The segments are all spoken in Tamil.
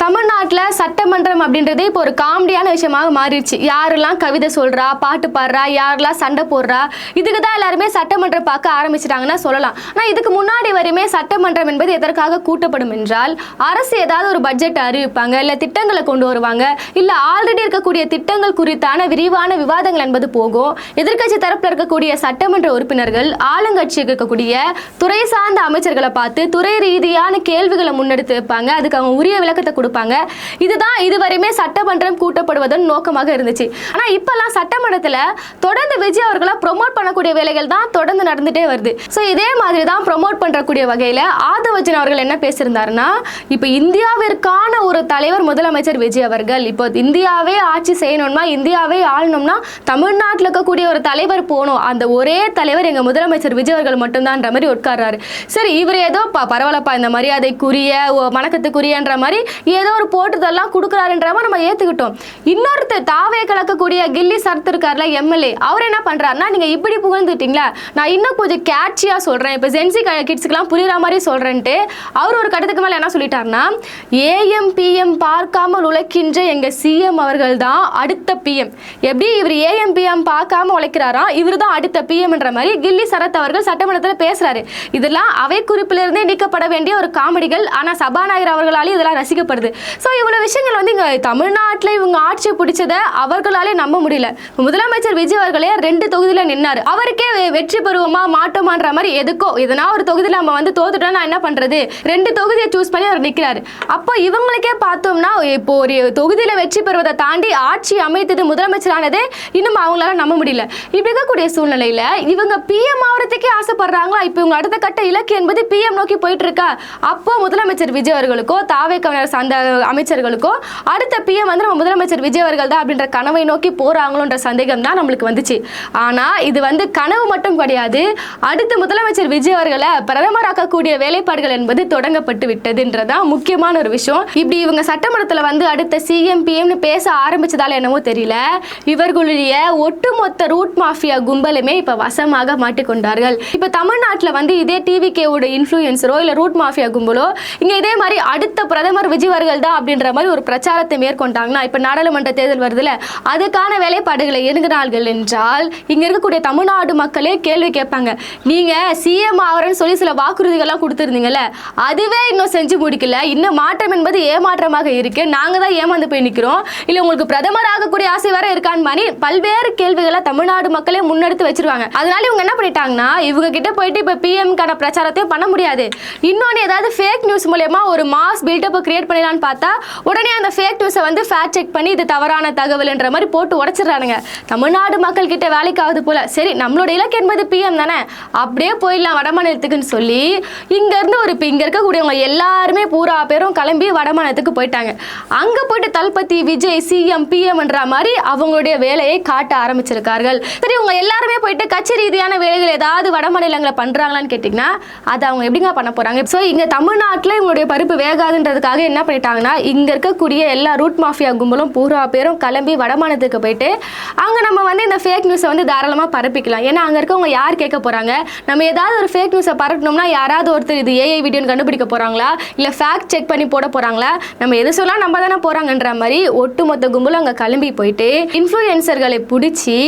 தமிழ்நாட்டில் சட்டமன்றம் அப்படின்றதே இப்போ ஒரு காமெடியான விஷயமாக மாறிடுச்சு. யாரெல்லாம் கவிதை சொல்றா, பாட்டு பாடுறா, யாரெல்லாம் சண்டை போடுறா, இதுக்கு தான் எல்லாருமே சட்டமன்றம் பார்க்க ஆரம்பிச்சிட்டாங்கன்னா சொல்லலாம். ஆனால் இதுக்கு முன்னாடி வரையுமே சட்டமன்றம் என்பது எதற்காக கூட்டப்படும் என்றால், அரசு ஏதாவது ஒரு பட்ஜெட் அறிவிப்பாங்க, இல்லை திட்டங்களை கொண்டு வருவாங்க, இல்லை ஆல்ரெடி இருக்கக்கூடிய திட்டங்கள் குறித்தான விரிவான விவாதங்கள் என்பது போகும். எதிர்க்கட்சி தரப்பில் இருக்கக்கூடிய சட்டமன்ற உறுப்பினர்கள் ஆளுங்கட்சிக்கு இருக்கக்கூடிய துறை சார்ந்த அமைச்சர்களை பார்த்து துறை ரீதியான கேள்விகளை முன்னெடுத்து வைப்பாங்க. அதுக்கு அவங்க உரிய விளக்கத்தை கொடுப்பாங்க. இதுதான் இதுவரையுமே சட்டமன்றம் கூட்டப்படுவதன் நோக்கமாக இருந்துச்சு. ஆனா இப்பெல்லாம் சட்டமன்றத்தில் தொடர்ந்து விஜய் அவர்களை ப்ரொமோட் பண்ணக்கூடிய வேலைகள் தான் தொடர்ந்து நடந்துட்டே வருது. ஸோ இதே மாதிரி தான் ப்ரொமோட் பண்றக்கூடிய வகையில் ஆதவர்ஜன் அவர்கள் என்ன பேசியிருந்தாருன்னா, இப்போ இந்தியாவிற்கான ஒரு தலைவர் முதலமைச்சர் விஜய் அவர்கள், இப்போ இந்தியாவே ஆட்சி செய்யணும்னா, இந்தியாவே ஆளணும்னா தமிழ்நாட்டில் இருக்கக்கூடிய ஒரு தலைவர் போகணும், அந்த ஒரே தலைவர் எங்க முதலமைச்சர் விஜய் அவர்கள் மட்டும்தான்ற மாதிரி உட்கார்றாரு. சரி, இவர் ஏதோ பரவாயில்லப்பா, இந்த மரியாதைக்குரிய வணக்கத்துக்குரியன்ற மாதிரி ஏதோ ஒரு போட்டுதெல்லாம் கொடுக்குறாருன்ற மாதிரி நம்ம ஏத்துக்கிட்டோம். இன்னொருத்தர் தாவே கலக்கக்கூடிய கில்லி சரத் இருக்கார்ல எம்எல்ஏ, அவர் என்ன பண்றாருன்னா, நீங்க இப்படி புகழ்ந்துட்டீங்களா, நான் இன்னும் கொஞ்சம் கேட்சியா சொல்றேன், இப்போ ஜென்சி கிட்ஸ்க்குலாம் புரியுற மாதிரி சொல்றேன்ட்டு அவர் ஒரு கட்டத்துக்கு மேல என்ன சொல்லிட்டாருன்னா, ஏஎம்பிஎம் பார்க்காமல் உழைக்கின்ற எங்க சிஎம் அவர்கள் தான் அடுத்த பிஎம். எப்படி இவர் ஏஎம்பிஎம் பார்க்காம உழைக்கிறாராம், இவர் தான் அடுத்த பிஎம் என்ற மாதிரி கில்லி சரத் அவர்கள் சட்டமன்றத்தில் பேசுறாரு. இதெல்லாம் அவை குறிப்பிலிருந்தே நீக்கப்பட வேண்டிய ஒரு காமெடிகள். ஆனா சபாநாயகர் அவர்களாலே இதெல்லாம் ரசிக்கப்படுது. ஸோ இவ்வளவு விஷயங்கள் வந்து இங்க தமிழ்நாட்டில் இவங்க ஆட்சி பிடிச்சதை அவர்களாலே நம்ப முடியல. முதலமைச்சர் விஜய் அவர்களே 2 தொகுதியில நின்னாரு, அவருக்கே வெற்றி பெறுவோமா மாட்டோமான்ற மாதிரி எதுக்கோ எதனா ஒரு தொகுதியில் நம்ம வந்து தோத்துட்டா நான் என்ன பண்றது, 2 தொகுதியை சூஸ் பண்ணி அவர் நிற்கிறாரு. அப்போ இவங்களுக்கே பார்த்தோம்னா, இப்போ ஒரு தொகுதியில வெற்றி பெறுவதை தாண்டி ஆட்சி அமைத்தது முதலமைச்சரானதே இன்னும் அவங்களால நம்ப முடியல. இப்படி இருக்கக்கூடிய சூழ்நிலையில இவங்க பிஎம் ஆகிறதுக்கே ஆசைப்படுறாங்களா? இப்போ இவங்க அடுத்த கட்ட இலக்கு என்பது பிஎம் நோக்கி போயிட்டு இருக்கா? அப்போ முதலமைச்சர் விஜய் அவர்களுக்கோ தாவே கவர்னர் அந்த அமைச்சர்களுக்கோ அடுத்த பிஎம் வந்து நம்ம முதலமைச்சர் விஜய் அவர்கள் தான் அப்படின்ற கனவை நோக்கி போறாங்களோன்ற சந்தேகம் தான் நம்மளுக்கு வந்துச்சு. ஆனா இது வந்து கனவு மட்டும் கிடையாது. அடுத்து முதலமைச்சர் விஜய் அவர்களை பிரதமராக்கக்கூடிய வேலைப்பாடுகள் என்பது தொடங்கப்பட்டு விட்டதுன்றதான் முக்கியமான ஒரு விஷயம். இப்படி இவங்க சட்டமன்றத்தில் வந்து அடுத்த சிஎம் பிஎம்னு பேச ஆரம்பிச்சதால என்னவோ தெரியல, இவர்களுடைய ஒட்டுமொத்த ரூட் மாஃபியா கும்பலுமே இப்ப வசமாக மாட்டிக்கொண்டார்கள். இப்ப தமிழ்நாட்டில் வந்து இதே டிவிகேவோட இன்ஃப்ளூயன்சரோ இல்ல ரூட் மாஃபியா கும்பலோ இங்க இதே மாதிரி அடுத்த பிரதமர் விஜய் அவர்கள் தான் அப்படின்ற மாதிரி ஒரு பிரச்சாரத்தை மேற்கொண்டாங்கன்னா, இப்ப நாடாளுமன்ற தேர்தல் வருதுல, அதுக்கான வேலைப்பாடுகளை எடுக்கிறார்கள் என்றால் இங்க இருக்கக்கூடிய தமிழ்நாடு மக்களே கேள்வி கேட்பாங்க, நீங்க சிஎம் ஆவரன்னு சொல்லி சில வாக்குறுதிகள்லாம் கொடுத்துருந்தீங்கல்ல, அதுவே இன்னும் செஞ்சு முடிக்கல, இன்னும் மாற்றம் என்பது ஏமாற்றமாக இருக்கு, நாங்க தான் ஏமாந்து போய் நிக்கிறோம், இல்ல உங்களுக்கு பிரதமர் ஆகக்கூடிய ஆசை வேற இருக்கான்னு மாதிரி பல்வேறு கேள்விகளை தமிழ்நாடு மக்களே முன்னெடுத்து வச்சிருவாங்க. அதனால இவங்க என்ன பண்ணிட்டாங்கன்னா, இவங்க கிட்ட போயிட்டு இப்ப பிஎம்கான பிரச்சாரத்தையும் பண்ண முடியாது, இன்னொன்னு ஏதாவது ஃபேக் நியூஸ் மூலமா ஒரு மாஸ் பில்டப் கிரியேட் பண்ணலான்னு பார்த்தா உடனே அந்த ஃபேக் நியூஸை வந்து ஃபேக்ட் செக் பண்ணி இது தவறான தகவல்ன்ற மாதிரி போட்டு உடைச்சிடறானுங்க. தமிழ்நாடு மக்கள் கிட்ட வேலைக்காவது போல, சரி நம்மளோட இலக்கு என்பது பிஎம் தானே, அப்படியே போயிடலாம் வடமாநிலத்துக்குன்னு சொல்லி இங்க இருந்து இங்க இருக்கக்கூடியவங்க எல்லாருமே பூரா பேரும் கிளம்பி வடமாநிலத்துக்கு போயிட்டாங்க. அங்க போயிட்டு தளபதி விஜய் சிஎம் பிஎம்ன்ற மாதிரி அவங்களுடைய வேலையை காட்ட ஆரம்பிச்சிருக்கார்கள். சரி, இவங்க எல்லாருமே போயிட்டு கட்சி ரீதியான வேலைகள் ஏதாவது வடமாநிலங்களை பண்றாங்களான்னு கேட்டீங்கன்னா அதை அவங்க எப்படிங்க பண்ண போறாங்க? ஸோ இங்க தமிழ்நாட்டில் இவங்களுடைய பருப்பு வேகாதுன்றதுக்காக என்ன பண்ணிட்டாங்கன்னா, இங்க இருக்கக்கூடிய எல்லா ரூட் மாஃபியா கும்பலும் பூரா பேரும் கிளம்பி வடமாநிலத்துக்கு போயிட்டு அங்க நம்ம வந்து இந்த ஃபேக் நியூஸை வந்து தாராளமா பரப்பிக்கலாம். ஏன்னா அங்க இருக்கவங்க யார் கேட்க போறாங்க? நம்ம ஏதாவது ஒரு ஃபேக் நியூஸை பரப்பணும்னா யாராவது ஒருத்தர் இது ஏஐ வீடியோன்னு கண்டுபிடிக்க போறாங்களா, இல்ல ஃபேக்ட் செக் பண்ணி போட போறாங்களா, நம்ம எது சொல்லலாம் நம்ம தானே போறாங்கன்ற மாதிரி ஒட்டுமொத்த கும்பலும் அங்க கிளம்பி போயிட்டு இன்ஃப்ளூயன்சர்களை பிடிச்சி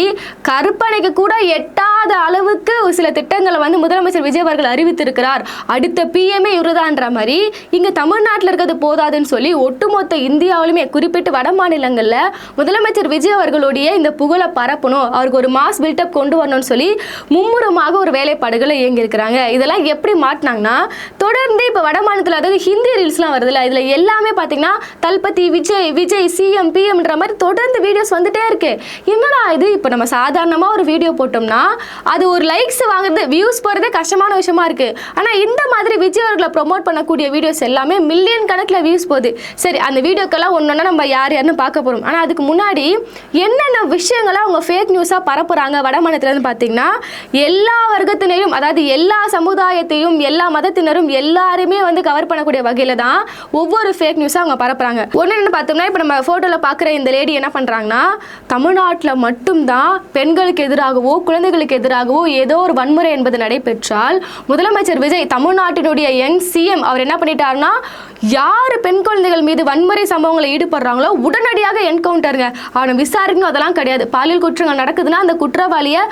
கற்பனைக்கு கூட எட்டாத அளவுக்கு சில திட்டங்களை வந்து முதலமைச்சர் விஜய் அவர்கள் அறிவித்திருக்கிறார், அடுத்த பிஎம்ஏ இவருதான்ற மாதிரி இங்க தமிழ்நாட்டில் இருக்கிறது போதாதுன்னு சொல்லி ஒட்டுமொத்த இந்தியாவிலுமே குறிப்பிட்டு வட மாநிலங்கள்ல முதலமைச்சர் விஜய் அவர்களுடைய இந்த புகழை பரப்பணும், அவருக்கு ஒரு மாஸ் பில்டப் கொண்டு வரணும்னு சொல்லி மும்முரமாக ஒரு வேலைப்பாடுகளை இயங்கி இருக்கிறாங்க. இதெல்லாம் எப்படி மாட்டினாங்கன்னா, தொடர்ந்து இப்ப வட மாநிலத்தில் அதாவது ஹிந்தி ரீல்ஸ்லாம் வருதுல்ல, இதுல எல்லாமே பாத்தீங்கன்னா தளபதி விஜய் சிஎம் பிஎம்ன்ற மாதிரி தொடர்ந்து வீடியோஸ் வந்துட்டே இருக்கு. என்னடா இது, இப்ப நம்ம சாதாரணமா ஒரு வீடியோ போட்டோம்னா அது ஒரு லைக்ஸ் வாங்குறது வியூஸ் போறதே கஷ்டமான விஷயமா இருக்கு. ஆனா இந்த மாதிரி விஜய் அவர்களை ப்ரொமோட் பண்ணக்கூடிய வீடியோஸ் எல்லாமே மில்லியன் கணக்கில் வியூஸ் போகுது. சரி, அந்த வீடியோக்கெல்லாம் ஒன்னொன்னா நம்ம யார் யாருன்னு பார்க்க போறோம். ஆனா அதுக்கு முன்னாடி என்னென்ன விஷயங்களை அவங்க ஃபேக் நியூஸா பரப்புறாங்க வடமாநிலத்துல இருந்து பாத்தீங்கன்னா, எல்லா வர்க்கத்தினரும் அதாவது எல்லா சமுதாயத்தையும் எல்லா மதத்தினரும் எல்லாருமே வந்து கவர் பண்ணக்கூடிய வகையில தான் ஒவ்வொரு ஃபேக் நியூஸா அவங்க பரப்புறாங்க. ஒன்னு என்ன பார்த்தோம்னா, இப்ப நம்ம போட்டோல பாக்குற இந்த லேடி என்ன பண்றாங்கன்னா, தமிழ்நாட்டில் மட்டும்தான் பெண்களுக்கு எதிராகவோ குழந்தைகளுக்கு எதிராகவோ ஏதோ ஒரு வன்முறை என்பது நடைபெற்றால் முதலமைச்சர் விஜய் தமிழ்நாட்டினுடைய யங் சிஎம் அவர் என்ன பண்ணிட்டாருன்னா, யாரு பெண் குழந்தைகள் மீது வன்முறை சம்பவங்களை ஈடுபடுறாங்களோ உடனடியாக என்கவுண்டருங்க. அவனை விசாரிக்கணும் அதெல்லாம் கிடையாது. பாலியல் குற்றங்கள் நடக்குதுன்னா அந்த குற்றவாளியை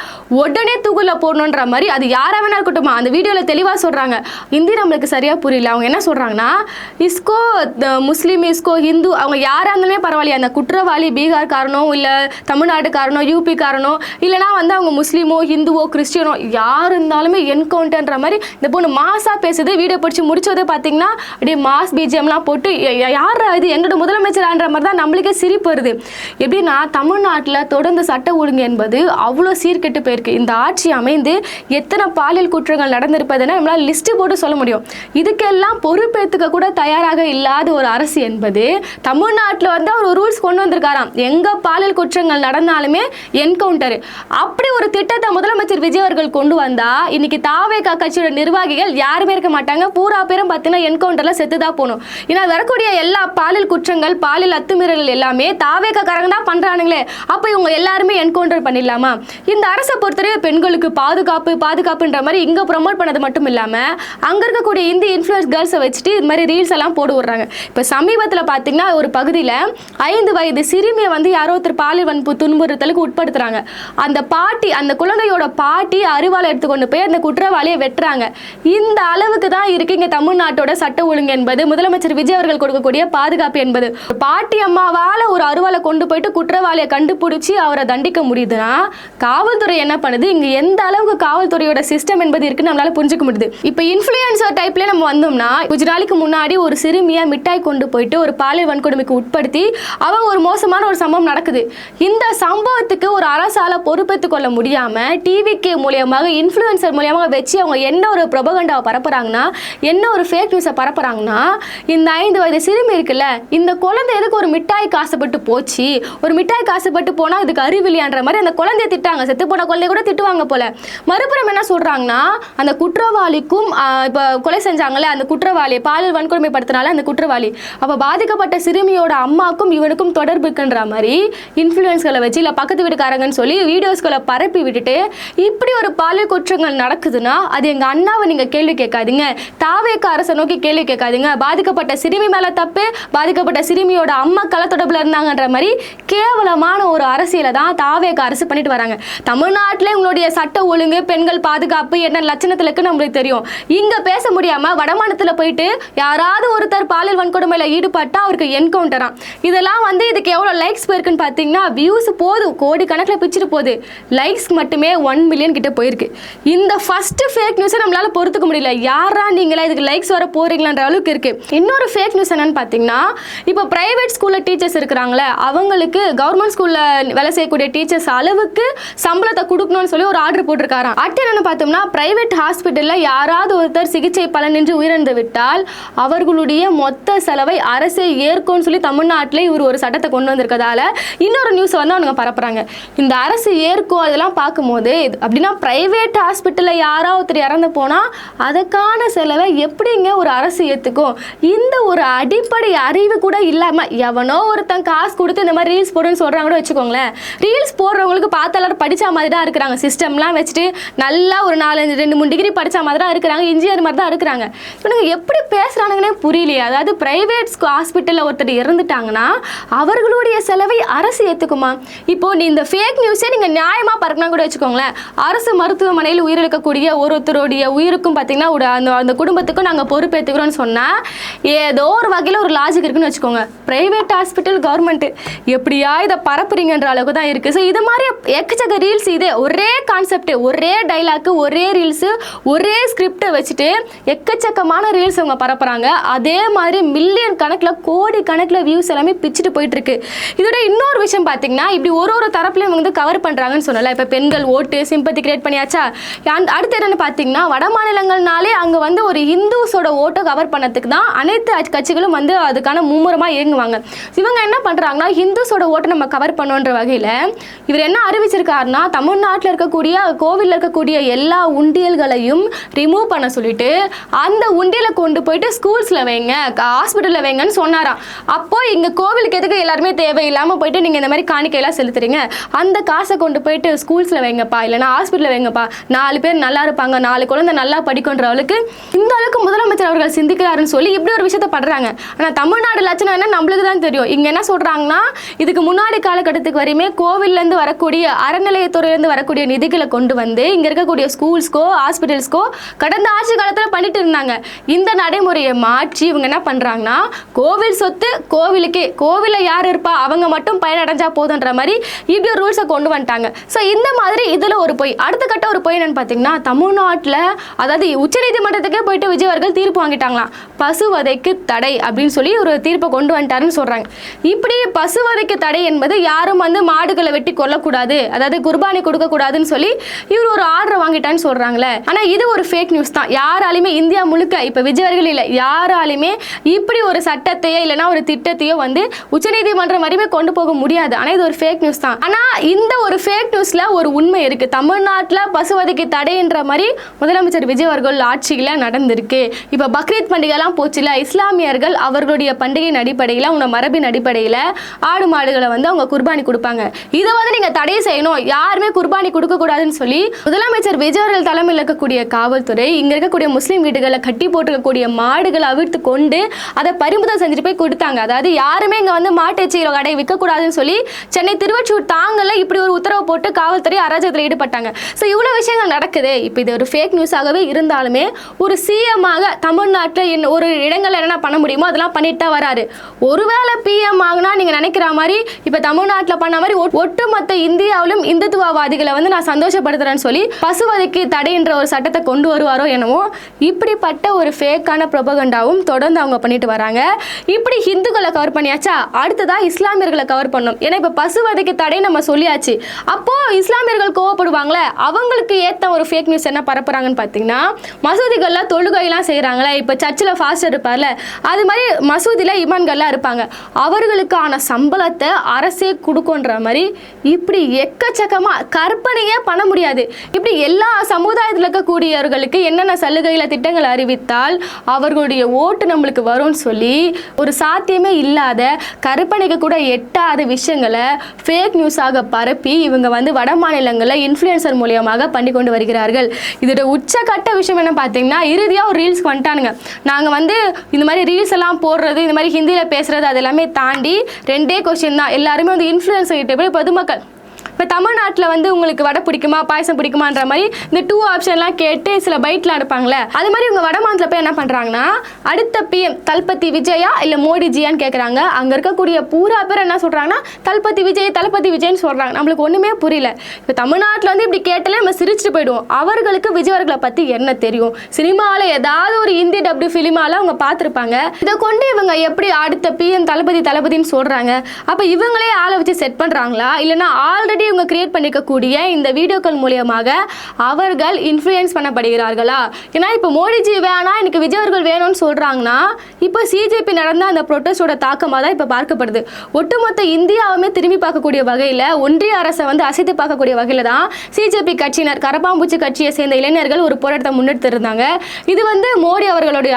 உடனே தூக்குல போடணுன்ற மாதிரி அது யாரா வேணா இருக்கட்டும். அந்த வீடியோல தெளிவா சொல்றாங்க. ஹிந்தி நம்மளுக்கு சரியா புரியல. அவங்க என்ன சொல்றாங்கன்னா, இஸ்கோ முஸ்லீம் இஸ்கோ ஹிந்து அவங்க யாரா இருந்தாலுமே பரவாயில்லையா, அந்த குற்றவாளி பீகார்காரனோ இல்ல தமிழ்நாட்டுக்காரனோ யூபிக்காரனோ இல்லைனா வந்து அவங்க முஸ்லீமோ ஹிந்துவோ கிறிஸ்டியனோ யார் இருந்தாலுமே என்கவுண்டர்ன்ற மாதிரி இந்த பொண்ணு மாசா பேசுது. வீடியோ பிடிச்சி முடிச்சதே பார்த்தீங்கன்னா அப்படியே மாஸ் பிஜிஎம்லாம் போட்டு யார் இது எங்களோட முதலமைச்சரான்ற மாதிரி தான் நம்மளுக்கே சிரிப்பு வருது. எப்படின்னா தமிழ்நாட்டில் தொடர்ந்து சட்ட ஒழுங்கு என்பது அவ்வளோ சீர்கெட்டு போயிருக்கு. இந்த ஆட்சி அமைந்து எத்தனை பாலியல் குற்றங்கள் நடந்திருப்பதுன்னு நம்மளால் லிஸ்ட் போட்டு சொல்ல முடியும். இதுக்கெல்லாம் பொறுப்பேற்றுக்க கூட தயாராக இல்லாத ஒரு அரசு என்பது தமிழ்நாட்டில் வந்து அவர் ரூல்ஸ் கொண்டு வந்திருக்காராம். எங்க பாலியல் குற்றங்கள் நடந்தாலுமே என்கவுண்டர். அப்படி ஒரு திட்டத்தை முதலமைச்சர் விஜய் அவர்கள் கொண்டு வந்தா இன்னைக்கு தாவேகா கட்சியோட நிர்வாகிகள் யாருமே இருக்க மாட்டாங்க. பூரா பேரும் பார்த்தீங்கன்னா என்கவுண்டர்ல செத்துதான் போகணும். ஏன்னா வரக்கூடிய எல்லா பாலியல் குற்றங்கள் பாலியல் அத்துமீறல்கள் எல்லாமே தாவேகா காரங்க தான் பண்றானுங்களே. அப்ப இவங்க எல்லாருமே என்கவுண்டர் பண்ணிடலாமா? இந்த அரசை பொறுத்தவரை பெண்களுக்கு பாதுகாப்புன்ற மாதிரி இங்க ப்ரொமோட் பண்ணது மட்டும் இல்லாம அங்க இருக்கக்கூடிய இந்தி இன்ஃப்ளூயன்ஸ் கேர்ள்ஸை வச்சுட்டு இது மாதிரி ரீல்ஸ் எல்லாம் போட்டு விடுறாங்க. இப்ப சமீபத்தில் பார்த்தீங்கன்னா ஒரு பகுதியில் 5 வயது சிறுமியை வந்து யாரோ ஒருத்தர் பாலியல் வன்பு துன்புறுத்தலுக்கு உட்படுத்துறாங்க. அந்த பாட்டி அந்த குழந்தையோட பாட்டி அரிவாளை எடுத்துக்கொண்டு போய் அந்த குற்றவாளியை வெட்டுறாங்க. இந்த அளவுக்கு தான் இருக்கு இங்க தமிழ்நாட்டோட சட்ட ஒழுங்கு என்பது, முதலமைச்சர் விஜய் அவர்கள் கொடுக்கக்கூடிய பாதுகாப்பு என்பது. பாட்டி அம்மாவால ஒரு அருவாளை கொண்டு போயிட்டு குற்றவாளியை கண்டுபிடிச்சி அவரை தண்டிக்க முடியுதுன்னா காவல்துறை என்ன பண்ணுது? இங்க எந்த அளவுக்கு காவல்துறையோட சிஸ்டம் என்பது இருக்குன்னு நம்மளால புரிஞ்சுக்க முடியுது. இப்ப இன்ஃப்ளூயன்சர் டைப்ல நம்ம வந்தோம்னா கொஞ்ச நாளைக்கு முன்னாடி ஒரு சிறுமியை மிட்டாய் கொண்டு போயிட்டு ஒரு பாலியல் வன்கொடுமைக்கு உட்படுத்தி அவ ஒரு மோசமான ஒரு சம்பவம் நடக்குது. இந்த சம்பவத்துக்கு ஒரு அரசால பொறுப்பேற்றுக் கொள்ள முடியாம டிவிகே மூலியமாக இன்ஃப்ளூயன்சர் மூலியமாக வச்சு அவங்க என்ன ஒரு ப்ரொபகண்டாவை பரப்புறாங்கன்னா, என்ன ஒரு ஃபேக் நியூஸை பரப்புறாங்கன்னா, இந்த 5 வயது சிறுமி இருக்குல்ல, இந்த குழந்தை எதுக்கு ஒரு மிட்டாய் காசுப்பட்டு போச்சு, ஒரு மிட்டாய் காசுப்பட்டு போனா இதுக்கு அறிவில்லையான்ற மாதிரி அந்த குழந்தைய திட்டாங்க. செத்து போன குழந்தைய கூட திட்டுவாங்க போல. மறுபுறம் என்ன சொல்றாங்கன்னா, அந்த குற்றவாளிக்கும் இப்போ கொலை செஞ்சாங்கல்ல அந்த குற்றவாளி பாலியல் வன்கொடுமை படுத்தினால அந்த குற்றவாளி அப்ப பாதிக்கப்பட்ட சிறுமியோட அம்மாக்கும் இவனுக்கும் தொடர்பு இருக்குன்ற மாதிரி இன்ஃப்ளூயன்ஸ்களை வச்சு இல்ல பக்கத்து வீட்டுக்காரங்கன்னு சொல்லி வீடியோஸ்களை பரப்பி விட்டுட்டு இப்படி ஒரு பாலியல் குற்றங்கள் நடக்குதுன்னா அது எங்க அண்ணாவை நீங்க கேள்வி கேட்காதீங்க, தாவேகா அரசை நோக்கி கேள்வி கேட்காதீங்க. பாதிக்கப்பட்ட சிறுமி மேல தப்பு, பாதிக்கப்பட்ட சிறுமியோட அம்மா களத்தொடர்புல இருந்தாங்கன்ற மாதிரி கேவலமான ஒரு அரசியலை தான் தாவேகா அரசு பண்ணிட்டு வராங்க. தமிழ்நாட்டிலே உங்களுடைய சட்ட ஒழுங்கு பெண்கள் பாதுகாப்பு என்ன லட்சணத்துல இருக்கு நம்மளுக்கு தெரியும். இங்க பேச முடியாம வடமாநிலத்துல போயிட்டு யாராவது ஒருத்தர் பாலியல் வன்கொடுமையில ஈடுபட்டா அவருக்கு என்கவுண்டரா. இதெல்லாம் வந்து இதுக்கு எவ்வளவு லைக்ஸ் போயிருக்குன்னு பாத்தீங்கன்னா வியூஸ் போதும் கோடி கணக்கில் பிச்சுட்டு போகுது. லைக்ஸ் மட்டுமே 1 மில்லியன் கிட்ட போயிருக்கு. இந்த ஃபர்ஸ்ட் ஃபேக் நியூஸை நம்மளால பொறுத்துக்க முடியல. யாரா நீங்களா இதுக்கு லைக்ஸ் வர போறீங்களான்ற அளவுக்கு இருக்கு. இன்னொரு ஃபேக் நியூஸ் என்னன்னு பாத்தீங்கன்னா, இப்போ பிரைவேட் ஸ்கூல்ல டீச்சர்ஸ் இருக்கிறாங்களே அவங்களுக்கு கவர்மெண்ட் ஸ்கூல்ல வேலை செய்யக்கூடிய டீச்சர்ஸ் அளவுக்கு சம்பளத்தை கொடுக்கணும்னு சொல்லி ஒரு ஆர்டர் போட்டிருக்காராம். அடுத்து என்னன்னு பார்த்தோம்னா, பிரைவேட் ஹாஸ்பிட்டல்ல யாராவது ஒருத்தர் சிகிச்சை பலனின்றி உயிரிழந்து விட்டால் அவர்களுடைய மொத்த செலவை அரசே ஏற்கும்னு சொல்லி தமிழ்நாட்டில் இவர் ஒரு சட்டத்தை கொண்டு வந்திருக்கதால இன்னொரு நியூஸ் வந்து அவங்க பரப்புறாங்க. இந்த அரசு ஏற்கும் அதெல்லாம் பார்க்கும்போது அப்படின்னா பிரைவேட் ஹாஸ்பிட்டல்ல யாராவது ஒருத்தர் இறந்து போனா அதுக்கான செலவை எப்படிங்க ஒரு அரசு ஏற்றுக்கும்? இந்த ஒரு அடிப்படை அறிவு கூட இல்லாம எவனோ ஒருத்தன் காசு கொடுத்து இந்த மாதிரி ரீல்ஸ் போடுன்னு சொல்றாங்க வச்சுக்கோங்களேன். ரீல்ஸ் போடுறவங்களுக்கு பார்த்து எல்லாரும் படிச்ச மாதிரி தான் இருக்கிறாங்க. சிஸ்டம்லாம் வச்சுட்டு நல்லா ஒரு 4-2-3 டிகிரி படிச்ச மாதிரி தான் இருக்கிறாங்க, இன்ஜினியர் மாதிரி தான் இருக்கிறாங்க. இவனுங்க எப்படி பேசுறானுங்கன்னே புரியலையே. அதாவது பிரைவேட் ஹாஸ்பிட்டல்ல ஒருத்தர் இறந்துட்டாங்கன்னா அவர்களுடைய செலவை அரசு ஏற்றுக்குமா? இப்போ நீ இந்த ஃபேக் நியூஸே நீங்க நியாயமா பறக்கணும் கூட வச்சுக்கோங்களேன். அரசு மருத்துவமனையில் உயிரிழக்கக்கூடிய ஒருத்தருடைய உயிருக்கும் பார்த்தீங்கன்னா அந்த குடும்பத்துக்கும் நாங்கள் பொறுப்பேற்றுக்கிறோம்னு சொன்னா ஏதோ ஒரு வகையில் ஒரு லாஜிக் இருக்குன்னு வச்சுக்கோங்க. பிரைவேட் ஹாஸ்பிட்டல் கவர்மெண்ட் எப்படியா இதை பரப்புறீங்கன்ற அளவுக்கு தான் இருக்கு. ஸோ இது மாதிரி எக்கச்சக்க ரீல்ஸ் இதே ஒரே கான்செப்ட் ஒரே டைலாக் ஒரே ரீல்ஸ் ஒரே ஸ்கிரிப்டை வச்சுட்டு எக்கச்சக்கமான ரீல்ஸ் அவங்க பரப்புறாங்க. அதே மாதிரி மில்லியன் கணக்கில் கோடி கணக்கில் வியூஸ் எல்லாமே பிச்சுட்டு போயிட்டு இருக்கு. இதோட இன்னொரு விஷயம் பார்த்தீங்கன்னா இப்படி ஒரு தரப்புலையும் வந்து கவர் பண்றாங்கன்னு சொன்னல. இப்போ பெண்கள் ஓட்டு சிம்பத்தி கிரியேட் பண்ணியாச்சா. அடுத்து என்னன்னு பார்த்தீங்கன்னா வட மாநிலங்கள்னாலே அங்கே வந்து ஒரு இந்துஸோட ஓட்டை கவர் பண்ணதுக்கு தான் அனைத்து கட்சிகளும் வந்து அதுக்கான மும்முரமாக இயங்குவாங்க. இவங்க என்ன பண்றாங்கன்னா ஹிந்துஸோட ஓட்டை நம்ம கவர் பண்ணுன்ற வகையில் இவர் என்ன அறிவிச்சிருக்காருன்னா தமிழ்நாட்டில் இருக்கக்கூடிய கோவிலில் இருக்கக்கூடிய எல்லா உண்டியல்களையும் ரிமூவ் பண்ண சொல்லிட்டு அந்த உண்டியலை கொண்டு போயிட்டு ஸ்கூல்ஸ்ல வைங்க ஹாஸ்பிட்டல்ல வைங்கன்னு சொன்னாராம். அப்போ இங்க கோவிலுக்கு எதுக்கு எல்லாருமே தேவையில்லாம போயிட்டு நீங்க இந்த மாதிரி காணிக்கையெல்லாம் செலுத்துறீங்க, அந்த காசை கொண்டு போயிட்டு ஸ்கூல்ஸ்ல வைங்கப்பா இல்லைன்னா ஹாஸ்பிட்டல்ல வைங்கப்பா, 4 பேர் நல்லா இருப்பாங்க, 4 குழந்தை நல்லா படிக்கும்ன்ற அளவுக்கு இந்த அளவுக்கு முதலமைச்சர் அவர்கள் சிந்திக்கிறாருன்னு சொல்லி இப்படி ஒரு விஷயத்த பண்றாங்க. சொல்கிறாங்க. ஆனால் தமிழ்நாடு லட்சணம் என்ன நம்மளுக்கு தான் தெரியும். இங்கே என்ன சொல்கிறாங்கன்னா, இதுக்கு முன்னாடி காலகட்டத்துக்கு வரையுமே கோவில்லேருந்து வரக்கூடிய அறநிலையத்துறையிலேருந்து வரக்கூடிய நிதிகளை கொண்டு வந்து இங்கே இருக்கக்கூடிய ஸ்கூல்ஸ்க்கோ ஹாஸ்பிட்டல்ஸ்க்கோ கடந்த ஆட்சி காலத்தில் பண்ணிட்டு இருந்தாங்க. இந்த நடைமுறையை மாற்றி இவங்க என்ன பண்ணுறாங்கன்னா, கோவில் சொத்து கோவிலுக்கே, கோவிலில் யார் இருப்பா அவங்க மட்டும் பயனடைஞ்சா போதுன்ற மாதிரி இப்படி ஒரு ரூல்ஸை கொண்டு வந்துட்டாங்க. ஸோ இந்த மாதிரி இதில் ஒரு பொய். அடுத்த கட்ட ஒரு பொய் என்னன்னு பார்த்தீங்கன்னா, தமிழ்நாட்டில் அதாவது உச்சநீதிமன்றத்துக்கே போயிட்டு விஜய் அவர்கள் தீர்ப்பு வாங்கிட்டாங்களாம். பசுவதைக்கு தடை அப்படின்னு சொல்லி ஒரு தீர்ப்பை கொண்டு வந்துட்டாருன்னு சொல்கிறாங்க. இப்படி பசுவதைக்கு தடை என்பது யாரும் வந்து மாடுகளை வெட்டி கொல்லக்கூடாது, அதாவது குர்பானி கொடுக்கக்கூடாதுன்னு சொல்லி இவர் ஒரு ஆர்டர் வாங்கிட்டான்னு சொல்கிறாங்களே. ஆனால் இது ஒரு ஃபேக் நியூஸ் தான். யாராலுமே இந்தியா முழுக்க, இப்போ விஜய் அவர்கள் இல்லை, யாராலுமே இப்படி ஒரு சட்டத்தையோ இல்லைனா ஒரு திட்டத்தையோ வந்து உச்சநீதிமன்றம் வரையுமே கொண்டு போக முடியாது. ஆனால் இது ஒரு ஃபேக் நியூஸ் தான். ஆனால் இந்த ஒரு ஃபேக் நியூஸில் ஒரு உண்மை இருக்குது. தமிழ்நாட்டில் பசுவதைக்கு தடைன்ற மாதிரி முதலமைச்சர் விஜய் அவர்கள் ஆட்சியில் நடந்திருக்கு. இப்போ பக்ரீத் பண்டிகைலாம் போச்சுல, இஸ்லாமியர்கள் அவர்களுடைய பண்டிகையின் அடிப்படையில், அவங்க மரபின் அடிப்படையில் ஆடு மாடுகளை வந்து அவங்க குர்பானி கொடுப்பாங்க. இதை வந்து நீங்கள் தடை செய்யணும், யாருமே குர்பானி கொடுக்கக்கூடாதுன்னு சொல்லி முதலமைச்சர் விஜய் அவர்கள் தலைமையில் இருக்கக்கூடிய காவல்துறை இங்கே இருக்கக்கூடிய முஸ்லீம் வீடுகளை கட்டி போட்டுக்கக்கூடிய மாடுகளை அவிழ்த்து கொண்டு அதை பறிமுதல் செஞ்சுட்டு போய் கொடுத்தாங்க. அதாவது யாருமே இங்கே வந்து மாட்டேச்சி கடை விற்கக்கூடாதுன்னு சொல்லி சென்னை திருவொற்றியூர் தாங்கல இப்படி ஒரு உத்தரவு போட்டு காவல்துறை அராஜகத்தில் ஈடுபட்டாங்க. ஸோ இவ்வளோ விஷயங்கள் நடக்குது. இப்போ இது ஒரு ஃபேக் நியூஸாகவே இருந்தாலுமே ஒரு சிஎம்மாக தமிழ்நாட்டில் ஒரு இடங்கள் என்னென்ன பண்ண முடியுமோ அதெல்லாம் பண்ணிட்டு தான் வராரு. ஒருவேளை பிஎம் ஆகுனா நீங்கள் நினைக்கிற மாதிரி இப்போ தமிழ்நாட்டில் பண்ண மாதிரி ஒட்டுமொத்த இந்தியாவிலும் இந்துத்துவவாதிகளை வந்து நான் சந்தோஷப்படுத்துறேன்னு சொல்லி பசுவதைக்கு தடைன்ற ஒரு சட்டத்தை கொண்டு வருவாரோ என்னவோ. இப்படிப்பட்ட ஒரு ஃபேக்கான ப்ரொபகண்டாவும் தொடர்ந்து அவங்க பண்ணிட்டு வராங்க. இப்படி ஹிந்துக்களை கவர் பண்ணியாச்சா, அடுத்ததா இஸ்லாமியர்களை கவர் பண்ணணும். ஏன்னா இப்போ பசுவதைக்கு தடை நம்ம சொல்லியாச்சு. அப்போ இஸ்லாமியர்கள் கோவப்படுவாங்களே, அவங்களுக்கு ஏற்ற ஒரு ஃபேக் நியூஸ் என்ன பரப்புறாங்கன்னு பார்த்தீங்கன்னா, மசூதிகளில் தொழுகையெல்லாம் செய்கிறாங்களே, இப்போ சர்ச்சில் ஃபாஸ்டர் இருப்பார்ல, அது மாதிரி மசூதியில் இமான்கள்லாம் இருப்பாங்க, அவர்களுக்கான சம்பளத்தை அரசே கொடுக்குன்ற மாதிரி இப்படி எக்கச்சக்கமாக கற்பனையே பண்ண முடியாது. இப்படி எல்லா சமுதாயத்தில் இருக்கக்கூடியவர்களுக்கு என்னென்ன சலுகையில் திட்டங்களை அறிவித்தால் அவர்களுடைய ஓட்டு நம்மளுக்கு வரும்னு சொல்லி ஒரு சாத்தியமே இல்லாத, கற்பனைக்கு கூட எட்டாத விஷயங்களை ஃபேக் நியூஸாக பரப்பி இவங்க வந்து வட மாநிலங்களில் இன்ஃப்ளூயன்சர் மூலியமாக பண்ணி கொண்டு வருகிறார்கள். இதோட உச்சக்கட்ட விஷயம் என்ன பார்த்தீங்கன்னா, இறுதியாக ஒரு ரீல்ஸ்க்கு வந்துட்டானுங்க. நாங்கள் வந்து இந்த மாதிரி ரீல்ஸ் எல்லாம் போடுறது, இந்த மாதிரி ஹிந்தியில் பேசுறது, அது எல்லாமே தாண்டி ரெண்டே கொஸ்டின் தான். எல்லாருமே வந்து இன்ஃப்ளூயன்சர் கிட்ட போய் பொதுமக்கள் இப்போ தமிழ்நாட்டில் வந்து உங்களுக்கு வடை பிடிக்குமா பாயசம் பிடிக்குமான்ற மாதிரி இந்த 2 ஆப்ஷன்லாம் கேட்டு சில பைட்லாம் எடுப்பாங்களே, அது மாதிரி இவங்க வட மாநிலத்தில் போய் என்ன பண்ணுறாங்கன்னா, அடுத்த பிஎம் தளபதி விஜயா இல்லை மோடிஜியான்னு கேட்குறாங்க. அங்கே இருக்கக்கூடிய பூரா பேர் என்ன சொல்கிறாங்கன்னா, தளபதி விஜய்னு சொல்கிறாங்க. நம்மளுக்கு ஒன்றுமே புரியல. இப்போ தமிழ்நாட்டில் வந்து இப்படி கேட்டாலே நம்ம சிரிச்சுட்டு போயிடுவோம். அவர்களுக்கு விஜய் அவர்களை பற்றி என்ன தெரியும்? சினிமாவில் ஏதாவது ஒரு ஹிந்தி டப்டு ஃபிலிமால அவங்க பார்த்துருப்பாங்க. இதை கொண்டு இவங்க எப்படி அடுத்த பிஎம் தளபதின்னு சொல்கிறாங்க? அப்போ இவங்களே ஆளை வச்சு செட் பண்ணுறாங்களா, இல்லைன்னா ஆல்ரெடி இவங்க கிரியேட் பண்ணிக்கக்கூடிய இந்த வீடியோக்கள் மூலியமாக அவர்கள் இன்ஃப்ளூயன்ஸ் பண்ணப்படுகிறார்களா? ஏன்னா இப்போ மோடிஜி வேணாம், எனக்கு விஜய் அவர்கள் வேணும்னு சொல்கிறாங்கன்னா, இப்போ சிஜேபி நடந்த அந்த ப்ரொட்டஸ்டோட தாக்கமாக தான் இப்போ பார்க்கப்படுது. ஒட்டுமொத்த இந்தியாவுமே திரும்பி பார்க்கக்கூடிய வகையில், ஒன்றிய அரசை வந்து அசைத்து பார்க்கக்கூடிய வகையில் தான் சிஜேபி கட்சியினர், கரப்பாம்பூச்சி கட்சியை சேர்ந்த இளைஞர்கள் ஒரு போராட்டத்தை முன்னெடுத்து இருந்தாங்க. இது வந்து மோடி அவர்களுடைய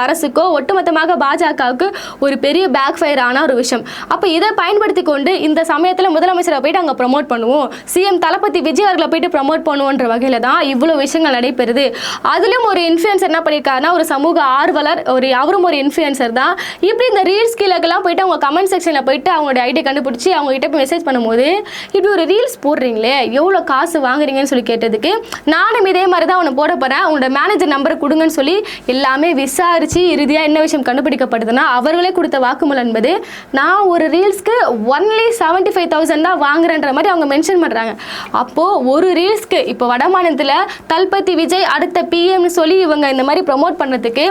அரசுக்கோ ஒட்டுமொத்தமாக பாஜகவுக்கு ஒரு பெரிய பேக் ஃபயர் ஆன ஒரு விஷயம். அப்போ இதை பயன்படுத்தி கொண்டு இந்த சமயத்தில் முதலமைச்சரை போயிட்டு அங்கே ப்ரமோட் பண்ணுவோம், சிஎம் தளபதி விஜய் அவர்களை போயிட்டு ப்ரமோட் பண்ணுவோன்ற வகையில் தான் இவ்வளோ விஷயங்கள் நடைபெறுது. அதிலும் ஒரு இன்ஃப்ளூயன்சர் என்ன பண்ணியிருக்காருன்னா, ஒரு சமூக ஆர்வலர், அவரும் ஒரு இன்ஃப்ளூயன்சர் தான். இப்படி இந்த ரீல்ஸ் கீழக்கெல்லாம் போயிட்டு அவங்க கமெண்ட் செக்ஷனில் போயிட்டு அவங்களுடைய ஐடியை கண்டுபிடிச்சி அவங்க கிட்ட போய் மெசேஜ் பண்ணும்போது, இப்படி ஒரு ரீல்ஸ் போடுறீங்களே, எவ்வளோ காசு வாங்குறீங்கன்னு சொல்லி கேட்டதுக்கு, நானும் இதே மாதிரி தான் அவனை போட போகிறேன், உங்களோட மேனேஜர் நம்பரை கொடுங்கன்னு சொல்லி எல்லாமே விசாரித்து இறுதியாக என்ன விஷயம் கண்டுபிடிக்கப்படுதுன்னா, அவர்களே கொடுத்த வாக்குமூலம் என்பது, நான் ஒரு ரீல்ஸ்க்கு ஒன்லி 75,000 தான் வாங்குறன்ற மாதிரி அவங்க மென்ஷன் பண்ணுறாங்க. அப்போது ஒரு ரீல்ஸ்க்கு இப்போ வட மாநிலத்தில் தளபதி விஜய் அடுத்த பிஎம்னு சொல்லி இவங்க இந்த மாதிரி ப்ரமோட் பண்ணுறதுக்கு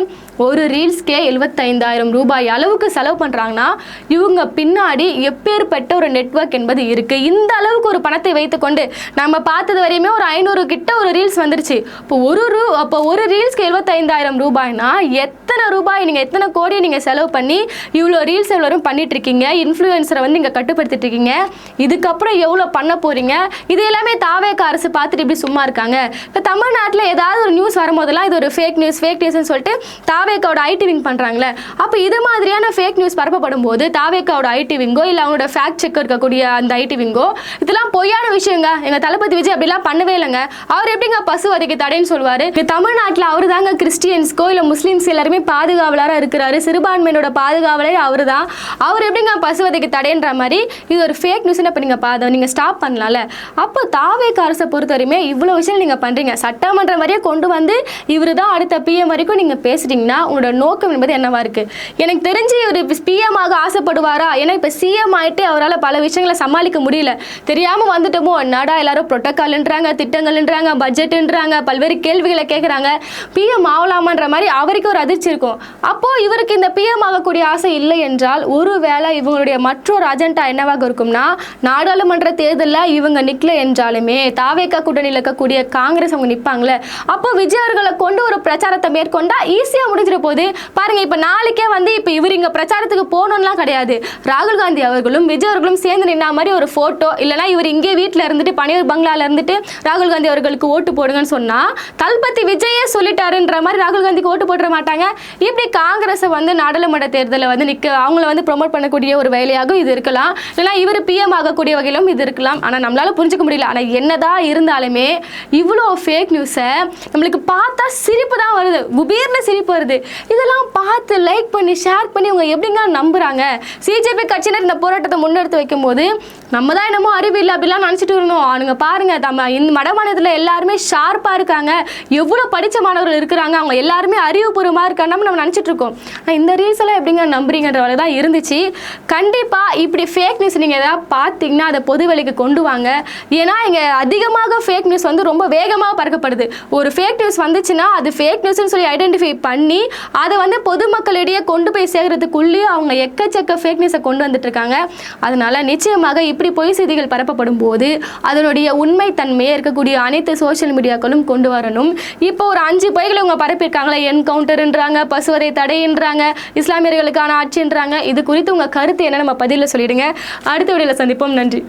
ஒரு ரீல்ஸ்க்கே 75,000 ரூபாய் அளவுக்கு செலவு பண்ணுறாங்கன்னா, இவங்க பின்னாடி எப்பேற்பட்ட ஒரு நெட்வொர்க் என்பது இருக்குது. இந்த அளவுக்கு ஒரு பணத்தை வைத்துக்கொண்டு நம்ம பார்த்தது வரையுமே ஒரு 500 கிட்ட ஒரு ரீல்ஸ் வந்துருச்சு. இப்போ ஒரு ரீல்ஸ்க்கு 75,000 ரூபாய்னா எத்தனை ரூபாய், நீங்கள் எத்தனை கோடி நீங்கள் செலவு பண்ணி இவ்வளோ ரீல்ஸ் எவ்வளோ பண்ணிட்டு இருக்கீங்க, இன்ஃப்ளூயன்சரை வந்து நீங்கள் கட்டுப்படுத்தி கொடுத்துட்டு இருக்கீங்க. இதுக்கப்புறம் எவ்வளோ பண்ண போறீங்க? இது எல்லாமே தாவேக அரசு பார்த்துட்டு இப்படி சும்மா இருக்காங்க. இப்போ தமிழ்நாட்டில் ஏதாவது ஒரு நியூஸ் வரும்போதெல்லாம் இது ஒரு ஃபேக் நியூஸ்ன்னு சொல்லிட்டு தாவேகாவோட ஐடி விங் பண்ணுறாங்களே. அப்போ இது மாதிரியான ஃபேக் நியூஸ் பரப்பப்படும் போது தாவேகாவோட ஐடி விங்கோ இல்லை அவங்களோட ஃபேக்ட் செக் இருக்கக்கூடிய அந்த ஐடி விங்கோ இதெல்லாம் பொய்யான விஷயங்க, எங்கள் தளபதி விஜய் அப்படிலாம் பண்ணவே இல்லைங்க, அவர் எப்படிங்க பசுவதைக்கு தடைன்னு சொல்லுவார்? தமிழ்நாட்டில் அவர் தாங்க கிறிஸ்டியன்ஸ்க்கோ இல்லை முஸ்லீம்ஸ் எல்லாருமே பாதுகாவலராக இருக்கிறாரு, சிறுபான்மையினோட பாதுகாவலர் அவர் தான், அவர் எப்படிங்க பசுவதைக்கு தடைன்ற மாதிரி இது ஒரு ஃபேக் நியூஸ்னு இப்போ நீங்கள் ஸ்டாப் பண்ணலாம்ல. அப்போ தாவேக அரசை பொறுத்தவரையுமே இவ்வளோ விஷயம் நீங்கள் பண்ணுறீங்க, சட்டமன்றம் வரையே கொண்டு வந்து இவர் தான் அடுத்த பிஎம் வரைக்கும் நீங்கள் பேசுகிறீங்கன்னா உங்களோட நோக்கம் என்பது என்னவா இருக்குது? எனக்கு தெரிஞ்சு இவர் பிஎம் ஆக ஆசைப்படுவாரா? ஏன்னா இப்போ சிஎம் ஆகிட்டு அவரால் பல விஷயங்களை சமாளிக்க முடியல, தெரியாமல் வந்துட்டோமோ என்னடா எல்லாரும் புரோட்டோகால்ன்றாங்க, திட்டங்கள்ன்றாங்க, பட்ஜெட்டுன்றாங்க, பல்வேறு கேள்விகளை கேட்குறாங்க, பிஎம் ஆகலாமான்ற மாதிரி அவருக்கு ஒரு அதிர்ச்சி இருக்கும். அப்போது இவருக்கு இந்த பிஎம் ஆகக்கூடிய ஆசை இல்லை என்றால் ஒருவேளை இவங்களுடைய மற்றொரு அஜெண்டா என்னவாக இருக்கும்னா, நாடாளுமன்ற தேர்தலில் இவங்க நிற்கல என்றாலுமே தாவேகா கூட்டணியில் இருக்கக்கூடிய காங்கிரஸ் அவங்க நிற்பாங்களே, அப்போ விஜய் அவர்களை கொண்டு ஒரு பிரச்சாரத்தை மேற்கொண்டா ஈஸியாக முடிஞ்சிட போகுது பாருங்க. இப்போ நாளைக்கே வந்து இப்போ இவர் இங்கே பிரச்சாரத்துக்கு போகணும்லாம் கிடையாது, ராகுல் காந்தி அவர்களும் விஜய் அவர்களும் சேர்ந்து நின்னா மாதிரி ஒரு ஃபோட்டோ, இல்லைனா இவர் இங்கே வீட்டில் இருந்துட்டு பனியூர் பங்களாவில் இருந்துட்டு ராகுல் காந்தி அவர்களுக்கு ஓட்டு போடுங்கன்னு சொன்னால் தளபதி விஜயே சொல்லிட்டாருன்ற மாதிரி ராகுல் காந்திக்கு ஓட்டு போட்டுற மாட்டாங்க. இப்படி காங்கிரஸை வந்து நாடாளுமன்ற தேர்தலில் வந்து அவங்கள வந்து ப்ரொமோட் பண்ணக்கூடிய ஒரு வேலையாகவும் இது இருக்கலாம், இல்லைனா இவர் பிஎம் ஆகக்கூடிய வகையிலும் இது இருக்கலாம். ஆனால் நம்மளால் புரிஞ்சுக்க முடியல. ஆனால் என்னதான் இருந்தாலுமே இவ்வளோ ஃபேக் நியூஸை நம்மளுக்கு பார்த்தா சிரிப்பு தான் வருது, குபீர்னு சிரிப்பு வருது. இதெல்லாம் பார்த்து லைக் பண்ணி ஷேர் பண்ணி அவங்க எப்படிங்க நம்புகிறாங்க? சிஜேபி கட்சியினர் இந்த போராட்டத்தை முன்னெடுத்து வைக்கும்போது நம்ம தான் என்னமோ அறிவில்லை அப்படிலாம் நினச்சிட்டு இருந்தோம். அவனுங்க பாருங்க இந்த வடமாநிலத்தில் எல்லாருமே ஷார்ப்பாக இருக்காங்க, எவ்வளோ படித்த மாணவர்கள் இருக்கிறாங்க, அவங்க எல்லாருமே அறிவுபூர்வமாக இருக்காங்க நம்ம நினச்சிட்டு இருக்கோம். இந்த ரீல்ஸ் எல்லாம் எப்படிங்க நம்புறீங்கன்ற வரை தான் இருந்துச்சு. கண்டிப்பாக இப்படி ஃபேக் நியூஸ் நீங்கள் எதாவது பார்த்தீங்கன்னா அதை பொதுவெளிக்கு கொண்டு வாங்க. ஏன்னா இங்கே அதிகமாக ஃபேக் நியூஸ் வந்து ரொம்ப வேகமாக பறக்கப்படுது. ஒரு ஃபேக் நியூஸ் வந்துச்சுன்னா அது ஃபேக் நியூஸ்னு சொல்லி ஐடென்டிஃபை பண்ணி அதை வந்து பொதுமக்களிடையே கொண்டு போய் சேர்கிறதுக்குள்ளேயே அவங்க எக்கச்சக்க ஃபேக் நியூஸை கொண்டு வந்துட்டு இருக்காங்க. அதனால நிச்சயமாக இப்படி பொய் செய்திகள் பரப்பப்படும் போது அதனுடைய உண்மை தன்மையை இருக்கக்கூடிய அனைத்து சோஷியல் மீடியாக்களும் கொண்டு வரணும். இப்போ ஒரு 5 பொய்களை அவங்க பரப்பியிருக்காங்களே, என்கவுண்டர்ன்றாங்க, பசுவதை தடைன்றாங்க, இஸ்லாமியர்களுக்கான ஆட்சின்றாங்க. இது குறித்து உங்கள் கருத்து என்ன நம்ம பதிலில் சொல்லிடுங்க. அடுத்த வீடியோவில் சந்திப்போம். நன்றி.